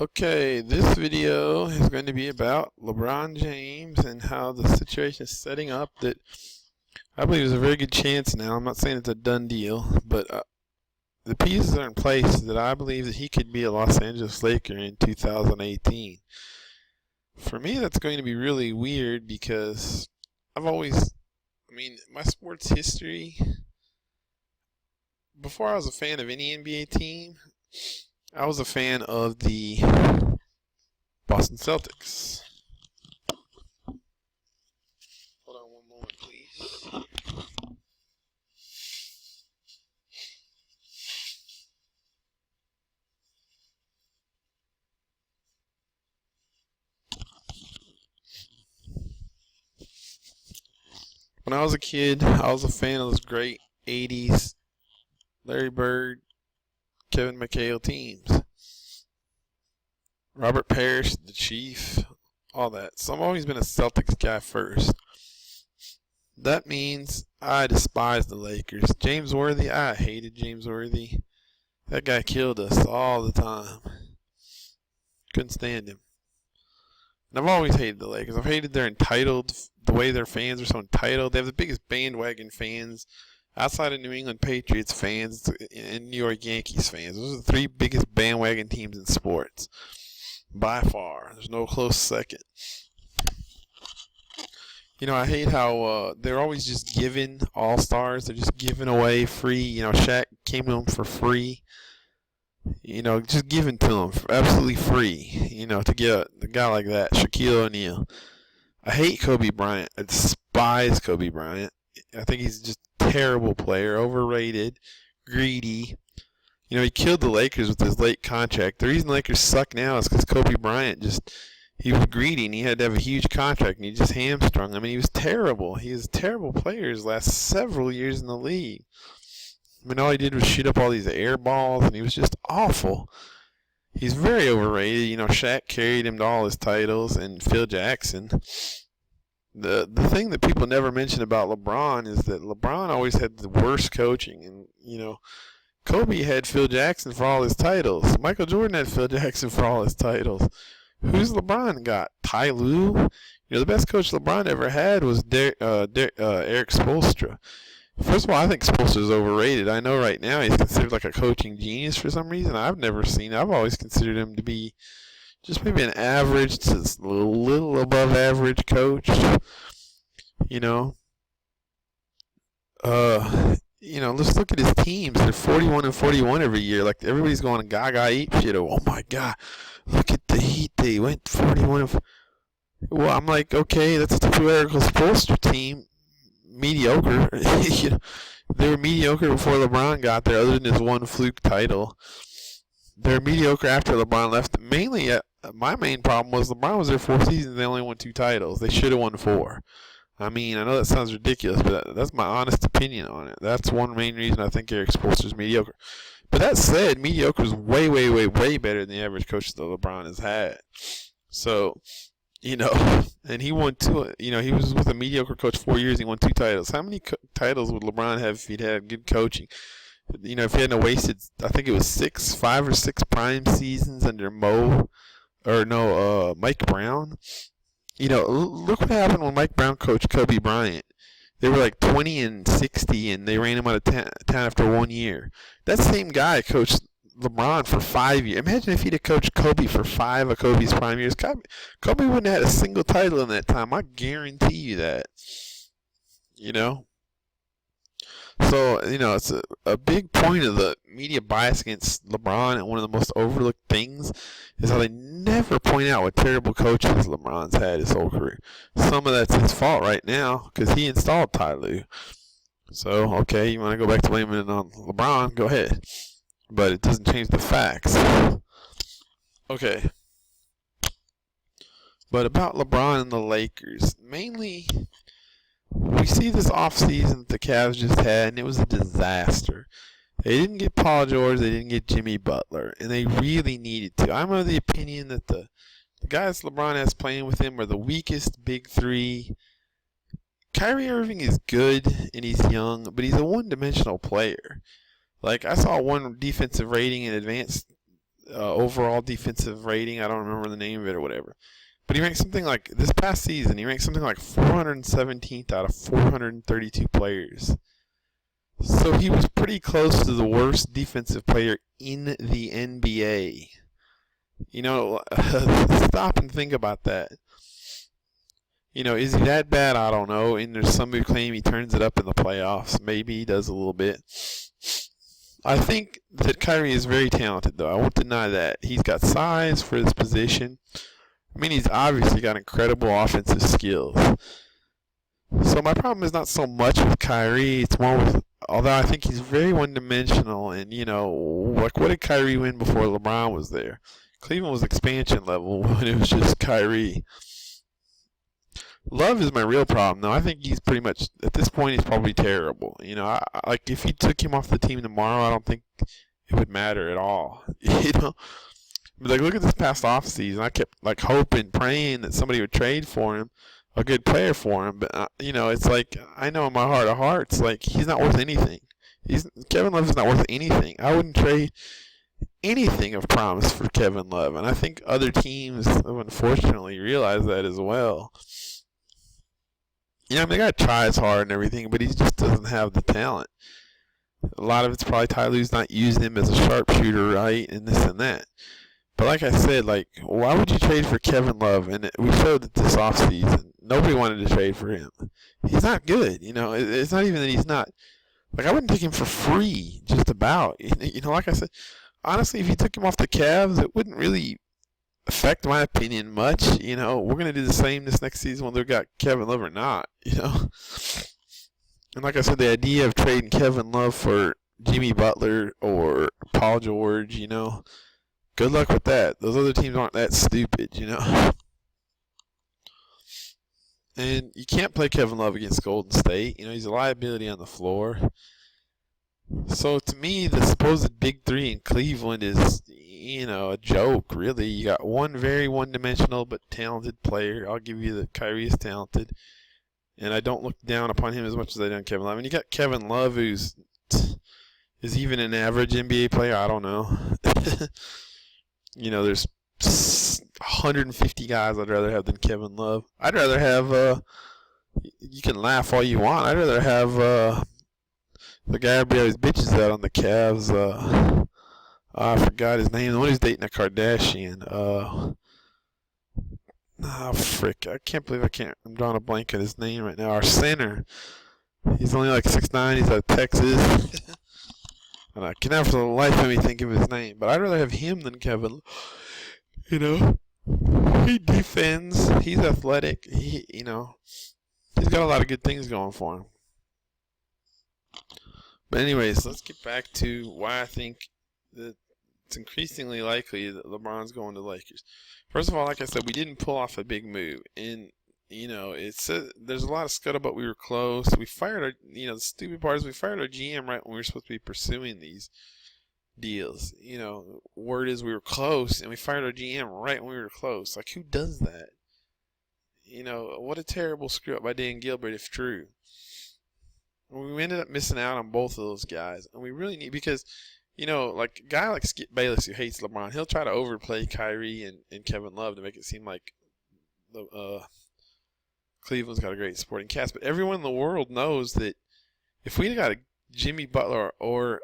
Okay, this video is going to be about LeBron James and how the situation is setting up that I believe is a very good chance now. I'm not saying it's a done deal, but the pieces are in place that I believe that he could be a Los Angeles Laker in 2018. For me, that's going to be really weird because my sports history, before I was a fan of any NBA team, I was a fan of the Boston Celtics. Hold on one moment, please. When I was a kid, I was a fan of those great 80s Larry Bird, Kevin McHale teams. Robert Parrish, the Chief, all that. So I've always been a Celtics guy first. That means I despise the Lakers. James Worthy, I hated James Worthy. That guy killed us all the time. Couldn't stand him. And I've always hated the Lakers. I've hated their entitled, the way their fans are so entitled. They have the biggest bandwagon fans outside of New England Patriots fans and New York Yankees fans. Those are the three biggest bandwagon teams in sports. By far. There's no close second. I hate how they're always just giving all-stars. They're just giving away free. Shaq came to them for free. Just giving to them for absolutely free. To get a guy like that, Shaquille O'Neal. I hate Kobe Bryant. I despise Kobe Bryant. I think he's just a terrible player, overrated, greedy. He killed the Lakers with his late contract. The reason the Lakers suck now is because Kobe Bryant he was greedy and he had to have a huge contract and he just hamstrung him. He was terrible. He was a terrible player his last several years in the league. All he did was shoot up all these air balls and he was just awful. He's very overrated. Shaq carried him to all his titles and Phil Jackson. The thing that people never mention about LeBron is that LeBron always had the worst coaching. And, Kobe had Phil Jackson for all his titles. Michael Jordan had Phil Jackson for all his titles. Who's LeBron got? Ty Lue? The best coach LeBron ever had was Eric Spoelstra. First of all, I think Spoelstra's overrated. I know right now he's considered like a coaching genius for some reason. I've always considered him to be just maybe an average to a little above average coach. Let's look at his teams. They're 41-41 every year. Like everybody's going gaga ape shit. Oh my god, look at the Heat. They went 41. Well, I'm like, okay, that's the Eric Spoelstra team. Mediocre. They were mediocre before LeBron got there, other than his one fluke title. They're mediocre after LeBron left. Mainly, my main problem was LeBron was there 4 seasons. They only won 2 titles. They should have won 4. I know that sounds ridiculous, but that's my honest opinion on it. That's one main reason I think Eric Spoelstra is mediocre. But that said, mediocre is way, way, way, way better than the average coach that LeBron has had. So, and he won 2. He was with a mediocre coach 4 years. He won 2 titles. How many titles would LeBron have if he'd had good coaching? If he hadn't wasted, I think it was 5 or 6 prime seasons under Mike Brown. Look what happened when Mike Brown coached Kobe Bryant. They were like 20-60, and they ran him out of town after 1 year. That same guy coached LeBron for 5 years. Imagine if he'd have coached Kobe for 5 of Kobe's prime years. Kobe wouldn't have had a single title in that time. I guarantee you that. So, it's a big point of the media bias against LeBron, and one of the most overlooked things is how they never point out what terrible coaches LeBron's had his whole career. Some of that's his fault right now because he installed Ty Lue. So, okay, you want to go back to blaming it on LeBron, go ahead. But it doesn't change the facts. Okay. But about LeBron and the Lakers, mainly we see this offseason that the Cavs just had, and it was a disaster. They didn't get Paul George, they didn't get Jimmy Butler, and they really needed to. I'm of the opinion that the guys LeBron has playing with him are the weakest big 3. Kyrie Irving is good, and he's young, but he's a one-dimensional player. Like, I saw one defensive rating in advanced overall defensive rating. I don't remember the name of it or whatever. But he ranked something like, this past season, he ranked something like 417th out of 432 players. So he was pretty close to the worst defensive player in the NBA. You know, stop and think about that. You know, is he that bad? I don't know. And there's some who claim he turns it up in the playoffs. Maybe he does a little bit. I think that Kyrie is very talented, though. I won't deny that. He's got size for his position. I mean, he's obviously got incredible offensive skills. So my problem is not so much with Kyrie. It's more with, although I think he's very one-dimensional. And, you know, like, what did Kyrie win before LeBron was there? Cleveland was expansion level when it was just Kyrie. Love is my real problem, though. I think he's pretty much, at this point, he's probably terrible. You know, like, if you took him off the team tomorrow, I don't think it would matter at all. You know? But, like, look at this past offseason. I kept, like, hoping, praying that somebody would trade for him, a good player for him. But, you know, it's like, I know in my heart of hearts, like, he's not worth anything. Kevin Love is not worth anything. I wouldn't trade anything of promise for Kevin Love. And I think other teams have unfortunately realized that as well. You know, I mean, the guy tries hard and everything, but he just doesn't have the talent. A lot of it's probably Ty Lue's not using him as a sharpshooter, right, and this and that. But like I said, like, why would you trade for Kevin Love? And we showed it this offseason. Nobody wanted to trade for him. He's not good, you know. It's not even that he's not. Like, I wouldn't take him for free, just about. You know, like I said, honestly, if you took him off the Cavs, it wouldn't really affect my opinion much. You know, we're going to do the same this next season whether we got Kevin Love or not, you know. And like I said, the idea of trading Kevin Love for Jimmy Butler or Paul George, you know, good luck with that. Those other teams aren't that stupid, you know. And you can't play Kevin Love against Golden State. You know, he's a liability on the floor. So to me, the supposed big three in Cleveland is, you know, a joke, really. You got one very one-dimensional but talented player. I'll give you that Kyrie is talented. And I don't look down upon him as much as I do on Kevin Love. And you got Kevin Love, who's is even an average NBA player. I don't know. You know, there's 150 guys I'd rather have than Kevin Love. I'd rather have, you can laugh all you want, I'd rather have the guy everybody always bitches out on the Cavs. I forgot his name. The one who's dating a Kardashian. Frick. I can't believe I'm drawing a blank on his name right now. Our center. He's only like 6'9". He's out of Texas. And I can never for the life of me think of his name. But I'd rather have him than Kevin. You know, he defends. He's athletic. You know, he's got a lot of good things going for him. But anyways, let's get back to why I think that it's increasingly likely that LeBron's going to the Lakers. First of all, like I said, we didn't pull off a big move. And, you know, there's a lot of scuttlebutt. We were close. We fired our, you know, the stupid part is we fired our GM right when we were supposed to be pursuing these deals. You know, word is we were close, and we fired our GM right when we were close. Like, who does that? You know, what a terrible screw up by Dan Gilbert if true. We ended up missing out on both of those guys, and we really need, because, you know, like a guy like Skip Bayless who hates LeBron, he'll try to overplay Kyrie and Kevin Love to make it seem like the Cleveland's got a great supporting cast. But everyone in the world knows that if we'd got a Jimmy Butler or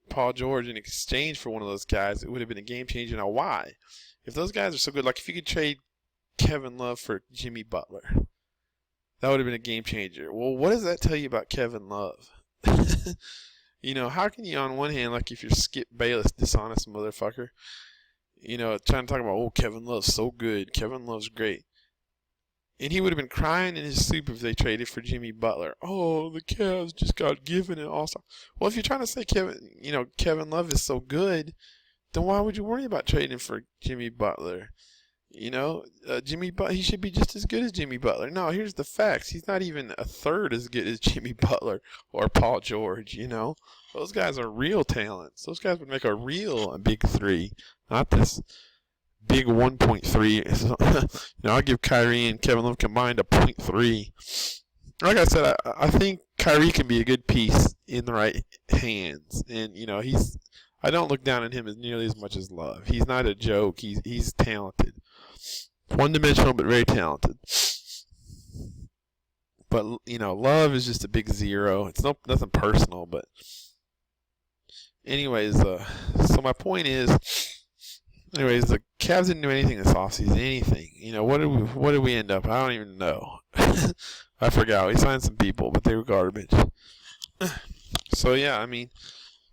Paul George in exchange for one of those guys, it would have been a game changer. Now, why? If those guys are so good, like if you could trade Kevin Love for Jimmy Butler, that would have been a game changer. Well, what does that tell you about Kevin Love? You know, how can you on one hand, like if you're Skip Bayless, dishonest motherfucker, you know, trying to talk about, oh, Kevin Love's so good, Kevin Love's great. And he would have been crying in his sleep if they traded for Jimmy Butler. Oh, the Cavs just got given it also. Well, if you're trying to say Kevin Love is so good, then why would you worry about trading for Jimmy Butler? You know, Jimmy Butler, he should be just as good as Jimmy Butler. No, here's the facts. He's not even a third as good as Jimmy Butler or Paul George, you know. Those guys are real talents. Those guys would make a big three, not this big 1.3. You know, I'll give Kyrie and Kevin Love combined a 0.3. Like I said, I think Kyrie can be a good piece in the right hands. And, you know, I don't look down on him as nearly as much as Love. He's not a joke. He's talented, one-dimensional but very talented. But Love is just a big zero. It's nothing personal, but anyways, so my point is, the Cavs didn't do anything this offseason. Anything. What did we end up? I don't even know. I forgot. We signed some people, but they were garbage. So yeah,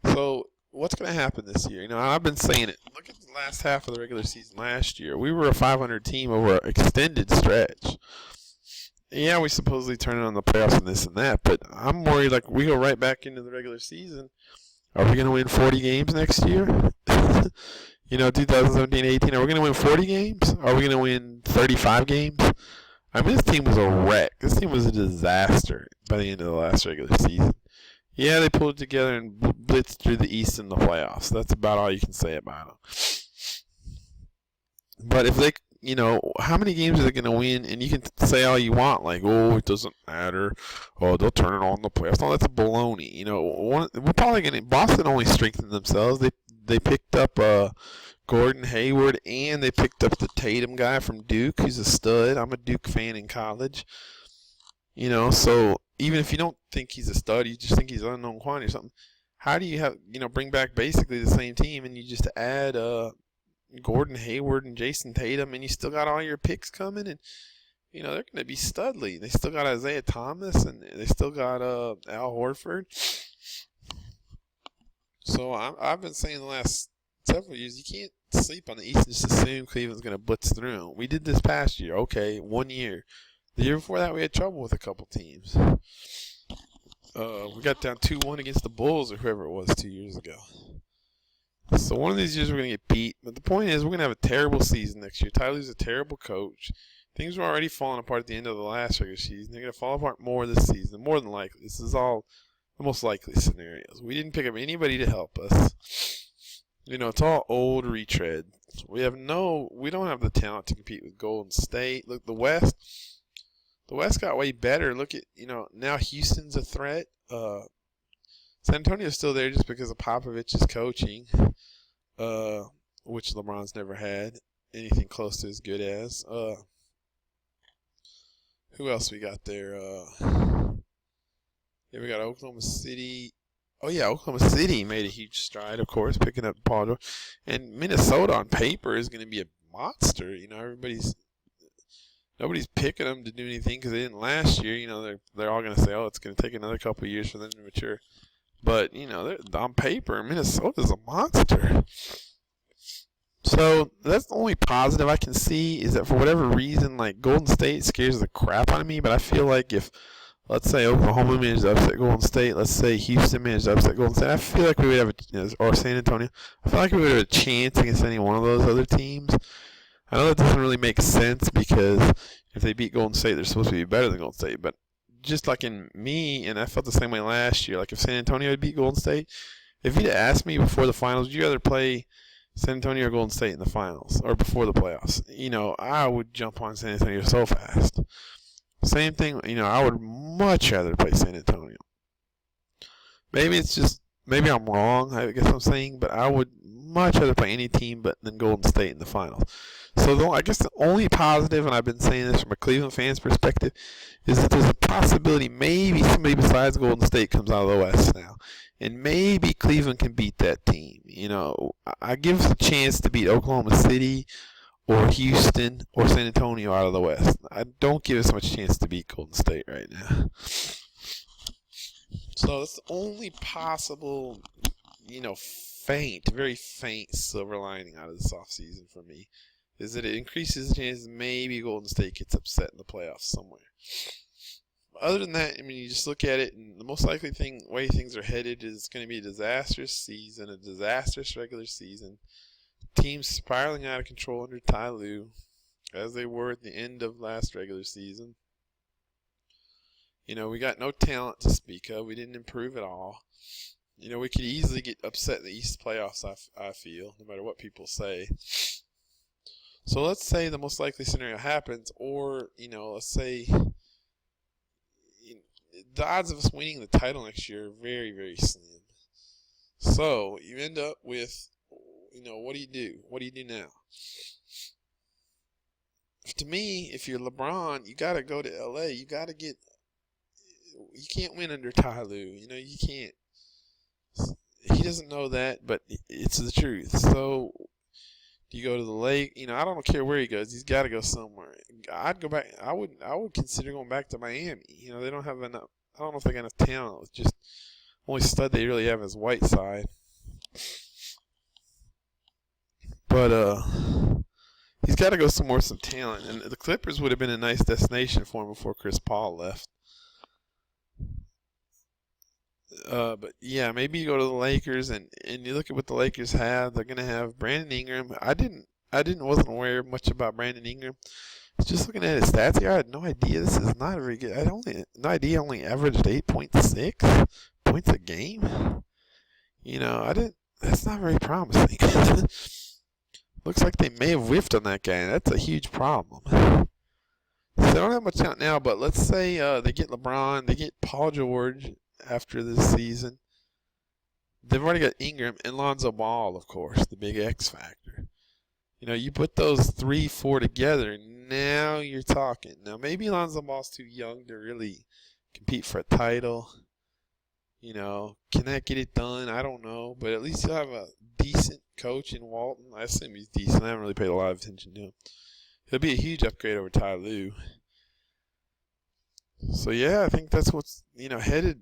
so what's going to happen this year? I've been saying it. Look at the last half of the regular season last year. We were a 500 team over an extended stretch. Yeah, we supposedly turn it on the playoffs and this and that, but I'm worried like we go right back into the regular season. Are we going to win 40 games next year? 2017-18, are we going to win 40 games? Are we going to win 35 games? This team was a wreck. This team was a disaster by the end of the last regular season. Yeah, they pulled it together and blitzed through the East in the playoffs. That's about all you can say about them. But if they, how many games are they going to win? And you can say all you want, like, oh, it doesn't matter. Oh, they'll turn it on in the playoffs. No, that's baloney. We're probably going to. Boston only strengthened themselves. They picked up Gordon Hayward, and they picked up the Tatum guy from Duke, who's a stud. I'm a Duke fan in college. So even if you don't think he's a stud, you just think he's an unknown quantity or something. How do you bring back basically the same team, and you just add Gordon Hayward and Jason Tatum, and you still got all your picks coming, and they're going to be studly. They still got Isaiah Thomas, and they still got Al Horford. So I've been saying the last several years, you can't sleep on the East and just assume Cleveland's going to blitz through them. We did this past year. Okay, 1 year. The year before that, we had trouble with a couple teams. We got down 2-1 against the Bulls or whoever it was 2 years ago. So one of these years we're going to get beat. But the point is we're going to have a terrible season next year. Ty Lue's a terrible coach. Things were already falling apart at the end of the last regular season. They're going to fall apart more this season, more than likely. This is all the most likely scenarios. We didn't pick up anybody to help us. It's all old retread. We don't have the talent to compete with Golden State. Look, the West got way better. Look at, now Houston's a threat. San Antonio's still there just because of Popovich's coaching, which LeBron's never had anything close to as good as. Who else we got there? We got Oklahoma City. Oh, yeah, Oklahoma City made a huge stride, of course, picking up Paul George. And Minnesota on paper is going to be a monster. Nobody's picking them to do anything because they didn't last year. They're all going to say, oh, it's going to take another couple of years for them to mature. But, on paper, Minnesota's a monster. So that's the only positive I can see is that for whatever reason, like Golden State scares the crap out of me. But I feel like if, let's say Oklahoma managed to upset Golden State, let's say Houston managed to upset Golden State, I feel like we would have or San Antonio, I feel like we would have a chance against any one of those other teams. I know that doesn't really make sense because if they beat Golden State, they're supposed to be better than Golden State. But just like in me, and I felt the same way last year, like if San Antonio had beat Golden State, if you'd asked me before the finals, would you rather play San Antonio or Golden State in the finals or before the playoffs? I would jump on San Antonio so fast. Same thing, I would much rather play San Antonio. Maybe I'm wrong, I guess I'm saying, but I would much rather play any team than Golden State in the finals. So I guess the only positive, and I've been saying this from a Cleveland fan's perspective, is that there's a possibility maybe somebody besides Golden State comes out of the West now. And maybe Cleveland can beat that team. I give us a chance to beat Oklahoma City or Houston or San Antonio out of the West. I don't give us much chance to beat Golden State right now. So that's the only possible, very faint silver lining out of this offseason for me, is that it increases the chances maybe Golden State gets upset in the playoffs somewhere. Other than that, you just look at it, and the most likely way things are headed is going to be a disastrous season, a disastrous regular season. Teams spiraling out of control under Ty Lue, as they were at the end of last regular season. We got no talent to speak of. We didn't improve at all. We could easily get upset in the East playoffs, I feel, no matter what people say. So let's say the most likely scenario happens, or, let's say the odds of us winning the title next year are very, very slim. So you end up with, what do you do? What do you do now? To me, if you're LeBron, you got to go to LA. You can't win under Ty Lue. You can't. He doesn't know that, but it's the truth. So do you go to the lake? I don't care where he goes. He's got to go somewhere. I'd go back. I would consider going back to Miami. They don't have enough. I don't know if they got enough talent. It's just only stud they really have is Whiteside. But he's got to go somewhere with some talent. And the Clippers would have been a nice destination for him before Chris Paul left. But yeah, maybe you go to the Lakers and you look at what the Lakers have. They're gonna have Brandon Ingram. Wasn't aware much about Brandon Ingram. Just looking at his stats here, I had no idea. This is not very good. No idea. Only averaged 8.6 points a game. That's not very promising. Looks like they may have whiffed on that guy. That's a huge problem. So they don't have much talent now, but let's say they get LeBron, they get Paul George after this season. They've already got Ingram and Lonzo Ball, of course, the big X factor. You put those 3, 4 together, now you're talking. Now, maybe Lonzo Ball's too young to really compete for a title. Can that get it done? I don't know. But at least you'll have a decent coach in Walton. I assume he's decent. I haven't really paid a lot of attention to him. He'll be a huge upgrade over Ty Lue. So, yeah, I think that's what's, headed.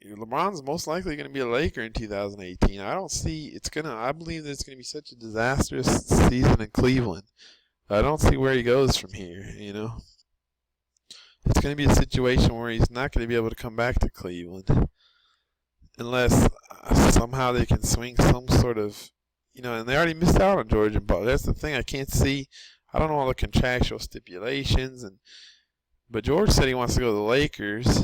LeBron's most likely going to be a Laker in 2018. I believe that it's going to be such a disastrous season in Cleveland. I don't see where he goes from here, It's going to be a situation where he's not going to be able to come back to Cleveland unless somehow they can swing some sort of, and they already missed out on George and Paul. That's the thing I can't see. I don't know all the contractual stipulations, but George said he wants to go to the Lakers.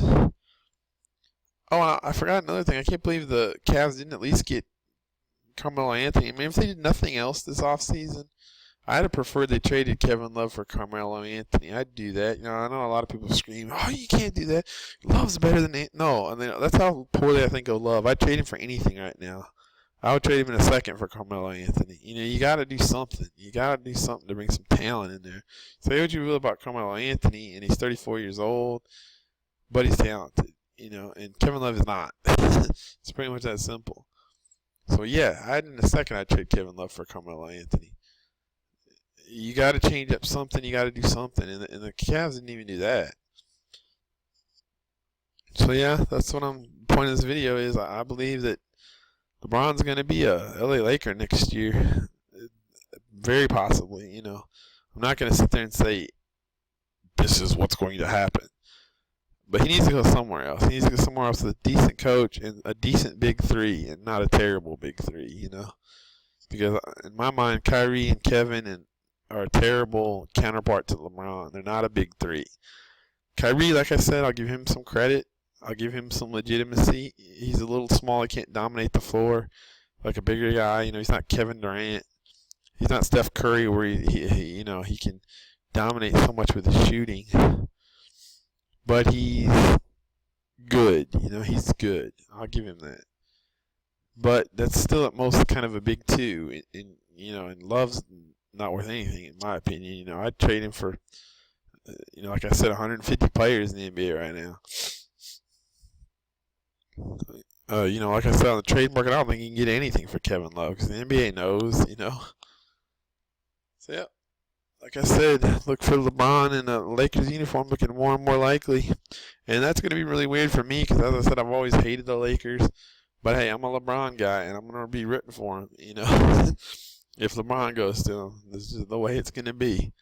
Oh, I forgot another thing. I can't believe the Cavs didn't at least get Carmelo Anthony. I mean, if they did nothing else this offseason, I'd have preferred they traded Kevin Love for Carmelo Anthony. I'd do that. I know a lot of people scream, "Oh, you can't do that. Love's better than Anthony." No, that's how poorly I think of Love. I'd trade him for anything right now. I would trade him in a second for Carmelo Anthony. You got to do something. You got to do something to bring some talent in there. Say what you will about Carmelo Anthony, and he's 34 years old, but he's talented. And Kevin Love is not. It's pretty much that simple. So, yeah, in a second I'd trade Kevin Love for Carmelo Anthony. You got to change up something. You got to do something. And the Cavs didn't even do that. So, yeah, that's what the point of this video is. I believe that LeBron's going to be a LA Laker next year. Very possibly, I'm not going to sit there and say, this is what's going to happen. But he needs to go somewhere else. He needs to go somewhere else with a decent coach and a decent big three and not a terrible big three, Because in my mind, Kyrie and Kevin are a terrible counterpart to LeBron. They're not a big three. Kyrie, like I said, I'll give him some credit. I'll give him some legitimacy. He's a little small. He can't dominate the floor like a bigger guy. He's not Kevin Durant. He's not Steph Curry where he can dominate so much with his shooting. But he's good. He's good. I'll give him that. But that's still at most kind of a big two. And Love's not worth anything in my opinion. I'd trade him for, like I said, 150 players in the NBA right now. Like I said, on the trade market, I don't think you can get anything for Kevin Love because the NBA knows, So, yeah. Like I said, look for LeBron in a Lakers uniform looking more and more likely. And that's going to be really weird for me because, as I said, I've always hated the Lakers. But, hey, I'm a LeBron guy, and I'm going to be rooting for him, If LeBron goes to him, this is the way it's going to be.